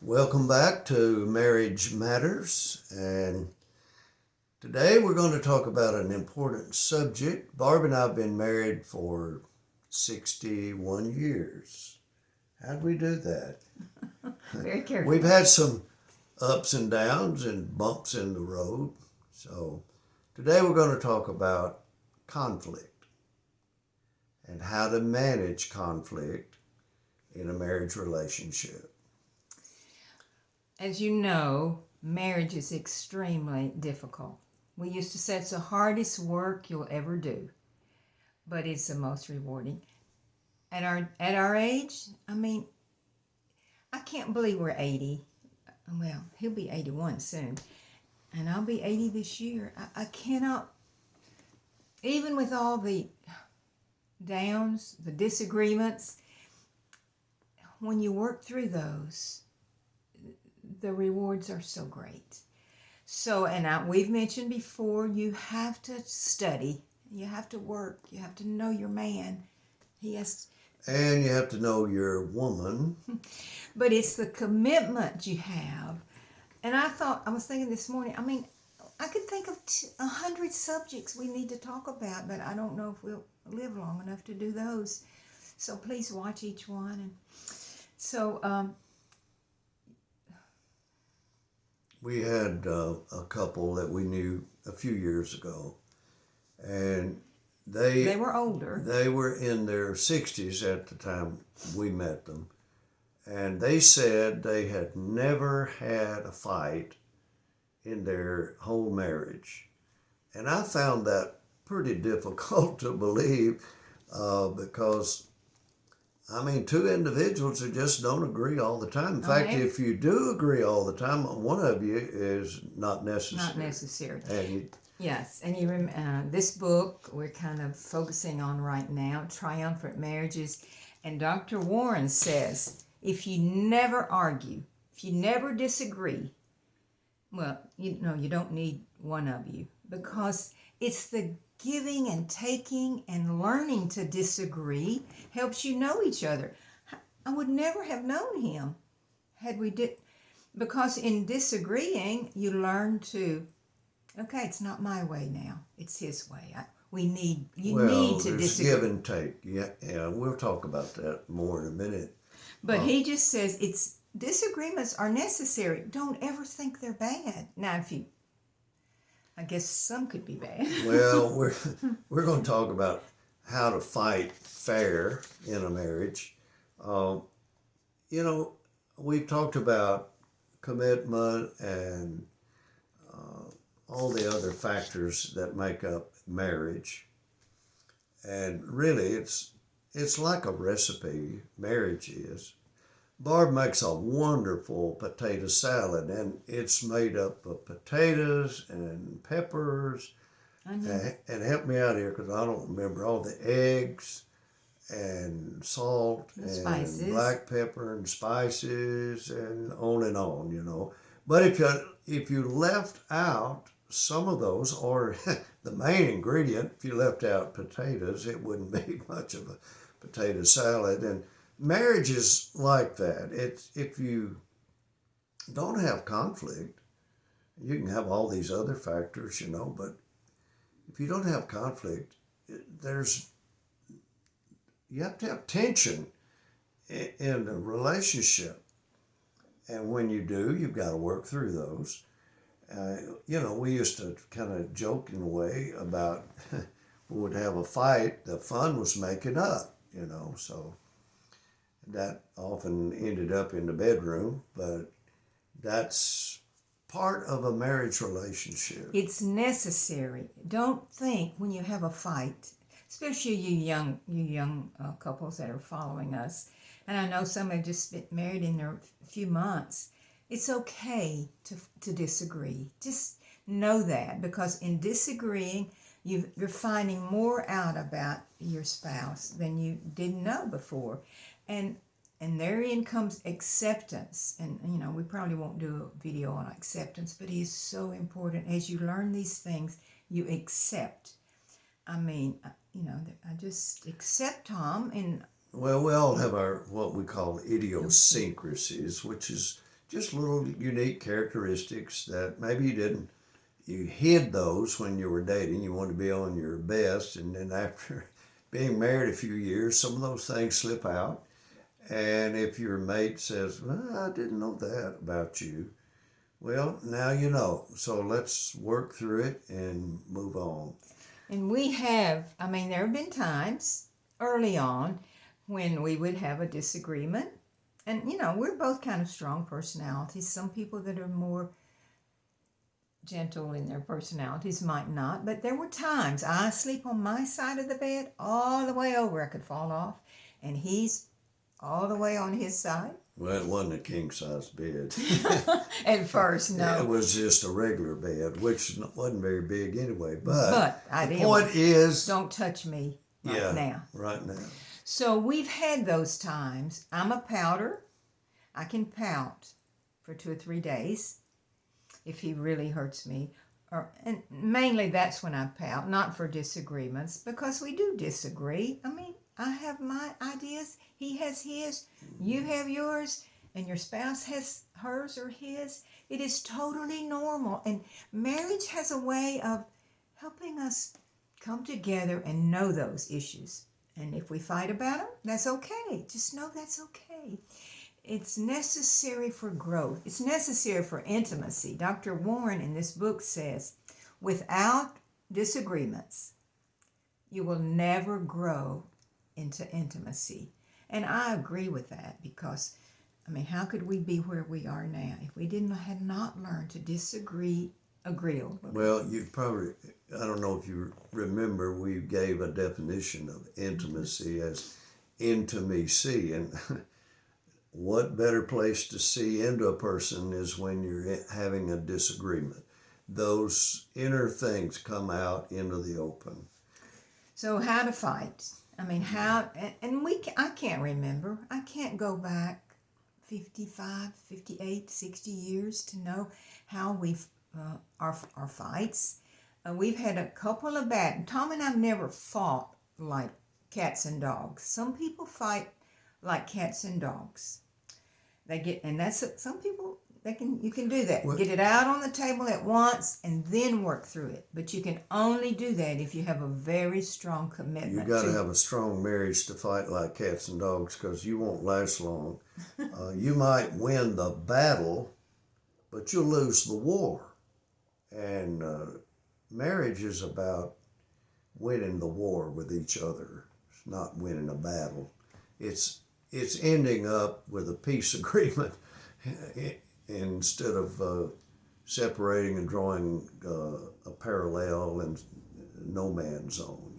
Welcome back to Marriage Matters, and today we're going to talk about an important subject. Barb and I have been married for 61 years. How'd we do that? Very careful. We've had some ups and downs and bumps in the road. So today we're going to talk about conflict and how to manage conflict in a marriage relationship. As you know, marriage is extremely difficult. We used to say it's the hardest work you'll ever do, but it's the most rewarding. At our age, I can't believe we're 80. Well, he'll be 81 soon, and I'll be 80 this year. I cannot, even with all the downs, the disagreements, when you work through those, the rewards are so great. So, we've mentioned before, you have to study, you have to work, you have to know your man. And you have to know your woman. But it's the commitment you have. And I was thinking this morning, I could think of 100 subjects we need to talk about, but I don't know if we'll live long enough to do those. So please watch each one. And so, we had a couple that we knew a few years ago, and they were older. They were in their 60s at the time we met them, and they said they had never had a fight in their whole marriage. And I found that pretty difficult to believe because two individuals who just don't agree all the time. In fact, if you do agree all the time, one of you is not necessary. Not necessary. And yes, and you remember this book we're kind of focusing on right now, Triumphant Marriages, and Dr. Warren says, if you never argue, if you never disagree, well, you don't need one of you, because it's the giving and taking and learning to disagree helps you know each other. I would never have known him had we did, because in disagreeing you learn to, okay, it's not my way now, it's his way. You need to disagree. Give and take. Yeah, we'll talk about that more in a minute. But he just says disagreements are necessary. Don't ever think they're bad. Now, I guess some could be bad. Well, we're going to talk about how to fight fair in a marriage. We've talked about commitment and all the other factors that make up marriage. And really, it's like a recipe, marriage is. Barb makes a wonderful potato salad, and it's made up of potatoes and peppers. And help me out here because I don't remember all the eggs and salt and spices. Black pepper and spices and on. But if you left out some of those, or the main ingredient, if you left out potatoes, it wouldn't be much of a potato salad. And marriage is like that. If you don't have conflict, you can have all these other factors, but if you don't have conflict, you have to have tension in the relationship. And when you do, you've got to work through those. We used to kind of joke in a way about we would have a fight, the fun was making up, so that often ended up in the bedroom, but that's part of a marriage relationship. It's necessary. Don't think when you have a fight, especially you young couples that are following us, and I know some have just been married in their few months. It's okay to disagree. Just know that, because in disagreeing, you're finding more out about your spouse than you didn't know before. And therein comes acceptance. And, we probably won't do a video on acceptance, but it is so important. As you learn these things, you accept. I just accept Tom. And well, we all have our what we call idiosyncrasies, which is just little unique characteristics that maybe you hid those when you were dating. You wanted to be on your best, and then after being married a few years, some of those things slip out. And if your mate says, "Well, I didn't know that about you," well, now you know. So let's work through it and move on. And there have been times early on when we would have a disagreement. And, we're both kind of strong personalities. Some people that are more gentle in their personalities might not. But there were times I sleep on my side of the bed all the way over. I could fall off. And he's all the way on his side. Well, it wasn't a king-size bed. At first, no. It was just a regular bed, which wasn't very big anyway. But the the point is... Don't touch me now. Right now. So we've had those times. I'm a pouter. I can pout for 2 or 3 days if he really hurts me. And mainly that's when I pout, not for disagreements, because we do disagree. I have my ideas, he has his, you have yours, and your spouse has hers or his. It is totally normal. And marriage has a way of helping us come together and know those issues. And if we fight about them, that's okay. Just know that's okay. It's necessary for growth. It's necessary for intimacy. Dr. Warren in this book says, without disagreements, you will never grow into intimacy. And I agree with that because, how could we be where we are now if we had not learned to disagree agreeably? Well, I don't know if you remember, we gave a definition of intimacy as intimacy. And what better place to see into a person is when you're having a disagreement. Those inner things come out into the open. So how to fight? I can't remember. I can't go back 55, 58, 60 years to know how we've our fights. We've had a couple of Tom and I've never fought like cats and dogs. Some people fight like cats and dogs. Some people you can do that. Get it out on the table at once and then work through it. But you can only do that if you have a very strong commitment. You got to have a strong marriage to fight like cats and dogs, because you won't last long. You might win the battle, but you'll lose the war. And marriage is about winning the war with each other. It's not winning a battle. It's ending up with a peace agreement instead of separating and drawing a parallel and no man's zone,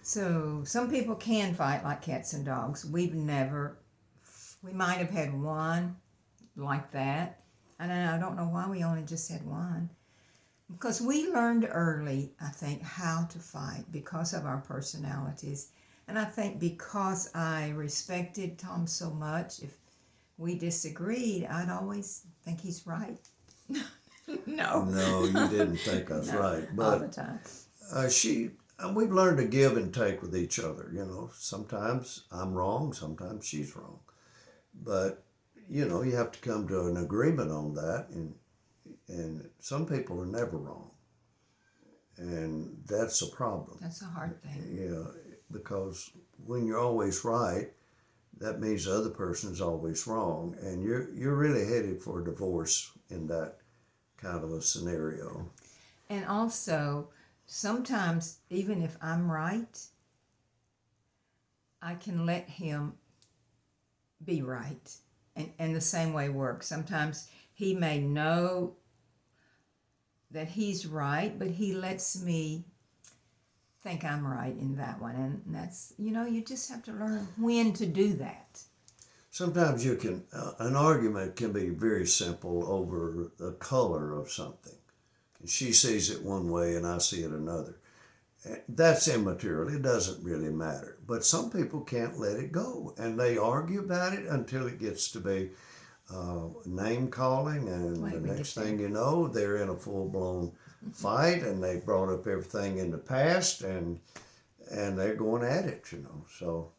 So some people can fight like cats and dogs. We might have had one like that. And I don't know why we only just had one. Because we learned early, I think, how to fight because of our personalities. And I think because I respected Tom so much, if we disagreed, I'd always think he's right. No. No, you didn't think I was right. But all the time. We've learned to give and take with each other, Sometimes I'm wrong, sometimes she's wrong. But, you have to come to an agreement on that. And some people are never wrong. And that's a problem. That's a hard thing. Yeah, because when you're always right, that means the other person is always wrong. And you're really headed for a divorce in that kind of a scenario. And also, sometimes, even if I'm right, I can let him be right. And the same way works. Sometimes he may know that he's right, but he lets me think I'm right in that one. And that's, you just have to learn when to do that. Sometimes an argument can be very simple over the color of something. She sees it one way and I see it another. That's immaterial. It doesn't really matter. But some people can't let it go, and they argue about it until it gets to be name calling, and the next thing you know, they're in a full-blown fight, and they brought up everything in the past, and they're going at it, So,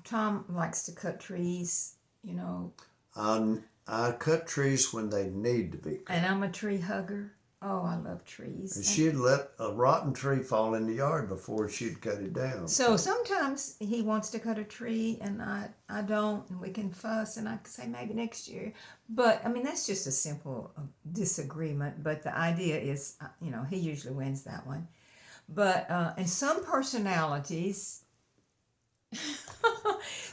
Tom likes to cut trees you know. I cut trees when they need to be cut. And I'm a tree hugger. Oh, I love And trees. she'd let a rotten tree fall in the yard before she'd cut it down. So sometimes he wants to cut a tree and I don't, and we can fuss, and I can say maybe next year. But I mean, that's just a simple disagreement. But the idea is, he usually wins that one. But and some personalities,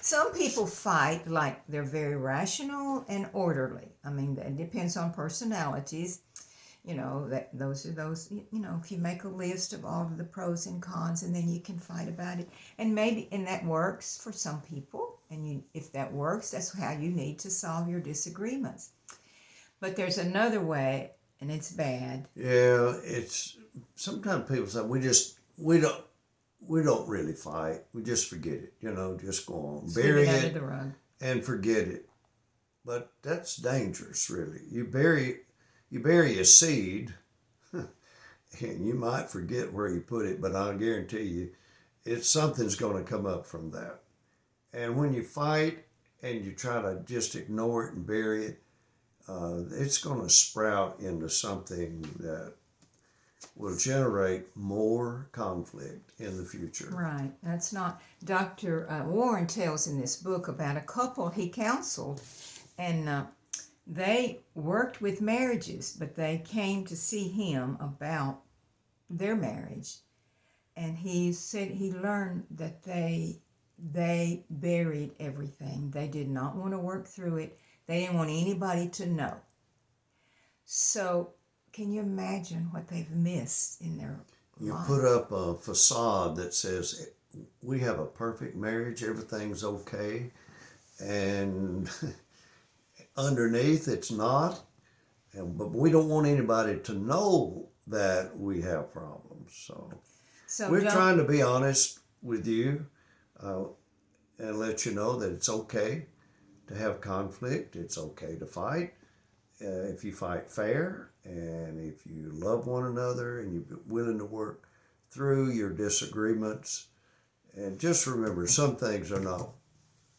some people fight like they're very rational and orderly. I mean, it depends on personalities. That those are those, if you make a list of all of the pros and cons, and then you can fight about it, and that works for some people, and if that works, that's how you need to solve your disagreements. But there's another way, and it's bad. Yeah, it's sometimes people say we don't really fight. We just forget it. Just go on, bury Sweep it under it the rug. and forget it. But that's dangerous, really. You bury a seed, and you might forget where you put it, but I'll guarantee you, something's going to come up from that. And when you fight and you try to just ignore it and bury it, it's going to sprout into something that will generate more conflict in the future. Right. That's not. Dr. Warren tells in this book about a couple he counseled, and they worked with marriages, but they came to see him about their marriage. And he said he learned that they buried everything. They did not want to work through it. They didn't want anybody to know. So can you imagine what they've missed in their You life? put up a facade that says, we have a perfect marriage, everything's okay, and underneath it's not. But we don't want anybody to know that we have problems. So we're trying to be honest with you and let you know that it's okay to have conflict. It's okay to fight. If you fight fair and if you love one another and you're willing to work through your disagreements. And just remember, some things are not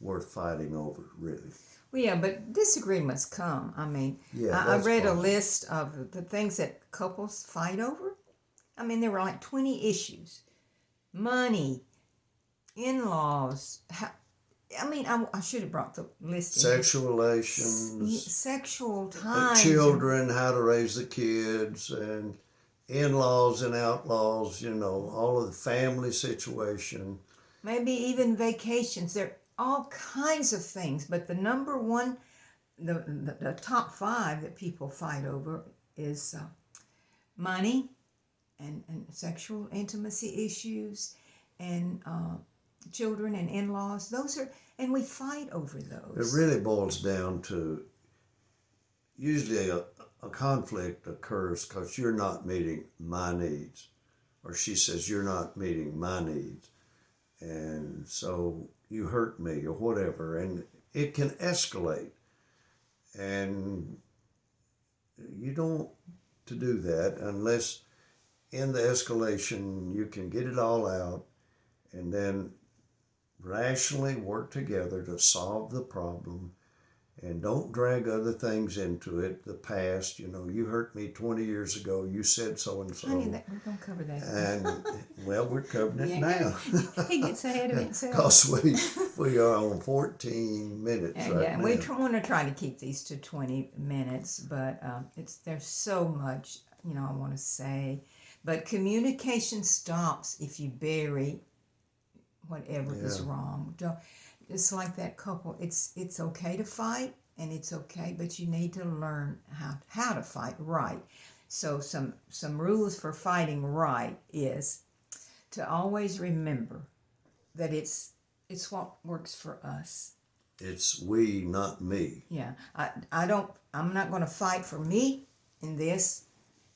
worth fighting over, really. Well, yeah, but disagreements come. I mean, Yeah, I read a fine. list of the things that couples fight over. I mean, there were like 20 issues. Money, in-laws. I should have brought the list in. Sexual relations. Sexual time. Children, how to raise the kids, and in-laws and outlaws, all of the family situation. Maybe even vacations. There are all kinds of things. But the number one, the top 5 that people fight over is money and sexual intimacy issues and children and in-laws. And we fight over those. It really boils down to, usually a conflict occurs because you're not meeting my needs, or she says you're not meeting my needs, and so you hurt me or whatever, and it can escalate, and you don't to do that unless in the escalation you can get it all out and then rationally work together to solve the problem. And don't drag other things into it, the past. You hurt me 20 years ago. You said so and so. Honey, we're going to cover that. And, well, we're covering it now. He gets ahead of himself. Because we are on 14 minutes right Yeah, now. we want to try to keep these to 20 minutes, but there's so much, I want to say. But communication stops if you bury whatever is wrong. It's like that couple. It's okay to fight, and it's okay, but you need to learn how to fight right. So some rules for fighting right is to always remember that it's what works for us. It's we, not me. Yeah, I'm not going to fight for me in this,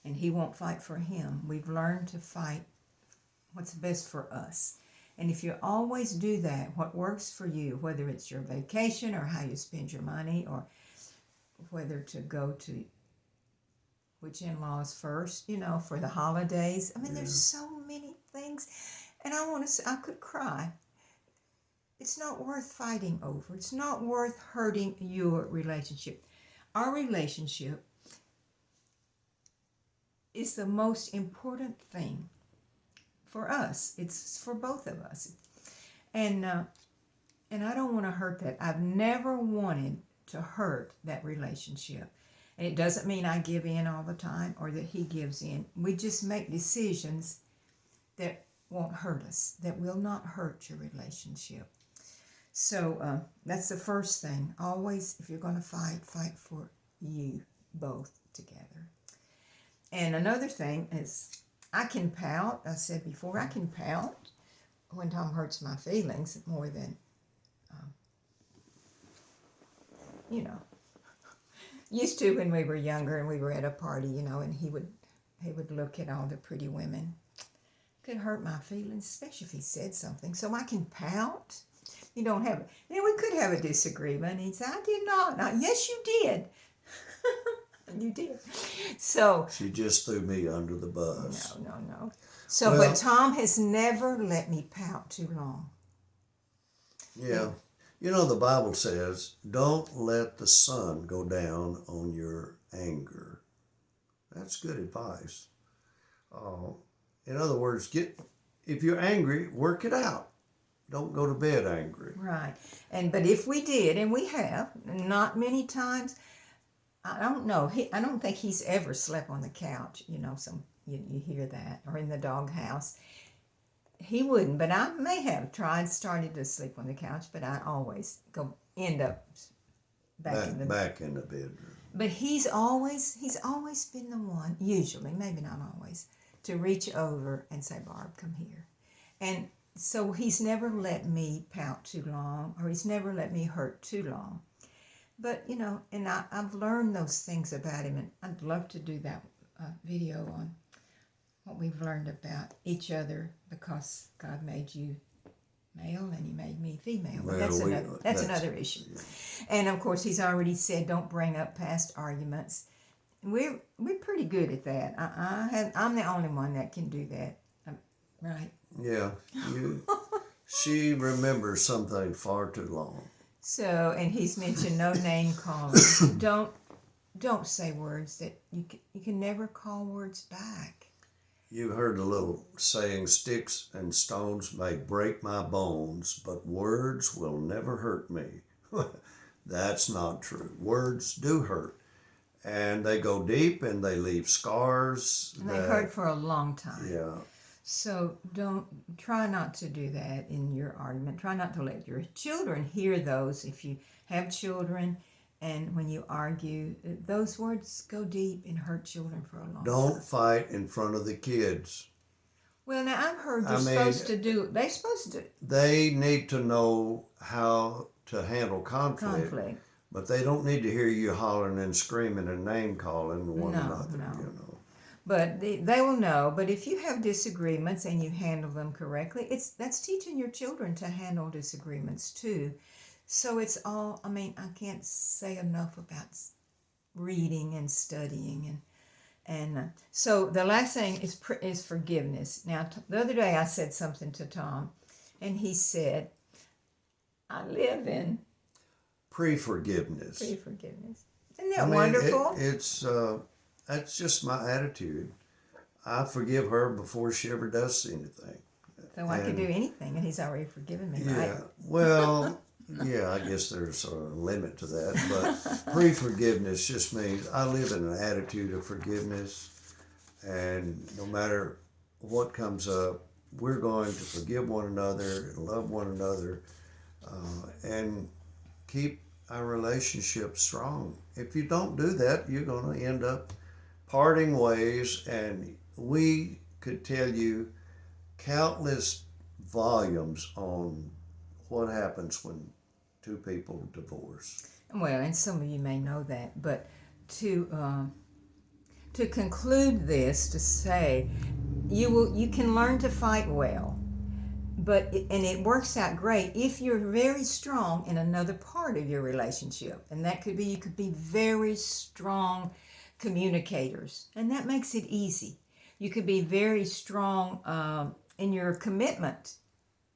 and he won't fight for him. We've learned to fight what's best for us. And if you always do that, what works for you, whether it's your vacation or how you spend your money or whether to go to which in-laws first, for the holidays. I mean, there's so many things. And I could cry. it's not worth fighting over. It's not worth hurting your relationship. Our relationship is the most important thing for us. It's for both of us. And I don't want to hurt that. I've never wanted to hurt that relationship. And it doesn't mean I give in all the time or that he gives in. We just make decisions that won't hurt us, that will not hurt your relationship. So that's the first thing. Always, if you're going to fight, fight for you both together. And another thing is, I can pout. I said before, I can pout when Tom hurts my feelings more than, used to when we were younger and we were at a party, and he would look at all the pretty women. Could hurt my feelings, especially if he said something. So I can pout. You don't have it. Then we could have a disagreement. He'd say, I did not. Yes, you did. You did. So She just threw me under the bus. No. So, but Tom has never let me pout too long. Yeah. The Bible says, don't let the sun go down on your anger. That's good advice. In other words, if you're angry, work it out. Don't go to bed angry. Right. But if we did, and we have, not many times, I don't know. I don't think he's ever slept on the couch. You hear that, or in the doghouse. He wouldn't, but I may have started to sleep on the couch, but I always end up back in the bedroom. But he's always been the one, usually, maybe not always, to reach over and say, Barb, come here. And so he's never let me pout too long, or he's never let me hurt too long. But, and I've learned those things about him, and I'd love to do that video on what we've learned about each other, because God made you male and he made me female. But that's another issue. Yeah. And of course, he's already said, don't bring up past arguments. We're pretty good at that. I'm the only one that can do that, right? Yeah, she remembers something far too long. So, and he's mentioned no name calling. Don't say words that you can never call words back. You heard the little saying, sticks and stones may break my bones, but words will never hurt me. That's not true. Words do hurt. And they go deep and they leave scars. And they hurt for a long time. Yeah. So try not to do that in your argument. Try not to let your children hear those. If you have children and when you argue, those words go deep and hurt children for a long time. Don't fight in front of the kids. Well, now I've heard they're supposed to. They need to know how to handle conflict. But they don't need to hear you hollering and screaming and name calling one another. No. But they will know. But if you have disagreements and you handle them correctly, that's teaching your children to handle disagreements too. So it's all, I can't say enough about reading and studying. And so the last thing is forgiveness. Now, the other day I said something to Tom, and he said, I live in Preforgiveness. Isn't that wonderful? That's just my attitude. I forgive her before she ever does anything. So I can do anything, and he's already forgiven me, right? Yeah. Well, yeah, I guess there's a limit to that. But pre-forgiveness just means I live in an attitude of forgiveness. And no matter what comes up, we're going to forgive one another, love one another, and keep our relationship strong. If you don't do that, you're going to end up parting ways, and we could tell you countless volumes on what happens when two people divorce. Well, and some of you may know that, but to conclude this, to say you can learn to fight well, but it works out great if you're very strong in another part of your relationship, and that could be you could be very strong communicators, and that makes it easy. You could be very strong in your commitment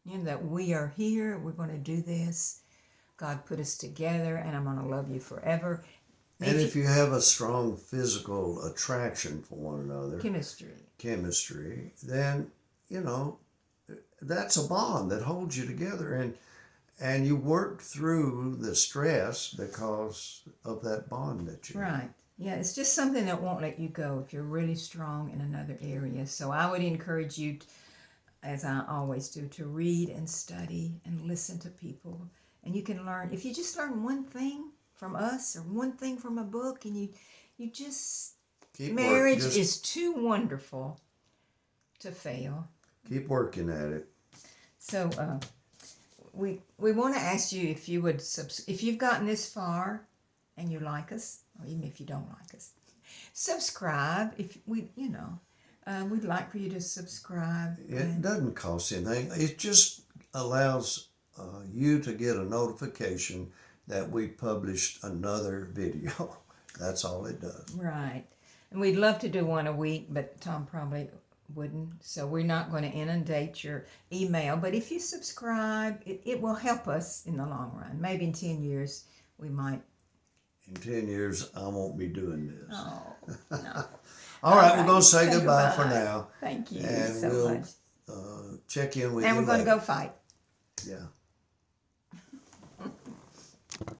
You know, that we are here, we're going to do this. God put us together, and I'm going to love you forever. And if you have a strong physical attraction for one another, chemistry, then, you know, that's a bond that holds you together. And you work through the stress because of that bond that you have. Right. Yeah, it's just something that won't let you go if you're really strong in another area. So I would encourage you, as I always do, to read and study and listen to people. And you can learn, if you just learn one thing from us or one thing from a book, and you just, marriage is too wonderful to fail. Keep working at it. So we want to ask you if you would, if you've gotten this far and you like us, or even if you don't like us, subscribe. If we, you know, we'd like for you to subscribe. It doesn't cost anything. It just allows you to get a notification that we published another video. That's all it does. Right. And we'd love to do one a week, but Tom probably wouldn't. So we're not going to inundate your email. But if you subscribe, it will help us in the long run. Maybe in 10 years, we might. In 10 years, I won't be doing this. Oh, no. All right, we're going to say goodbye for now. Thank you and so we'll, much. Check in with you And we're going to later. go fight. Yeah.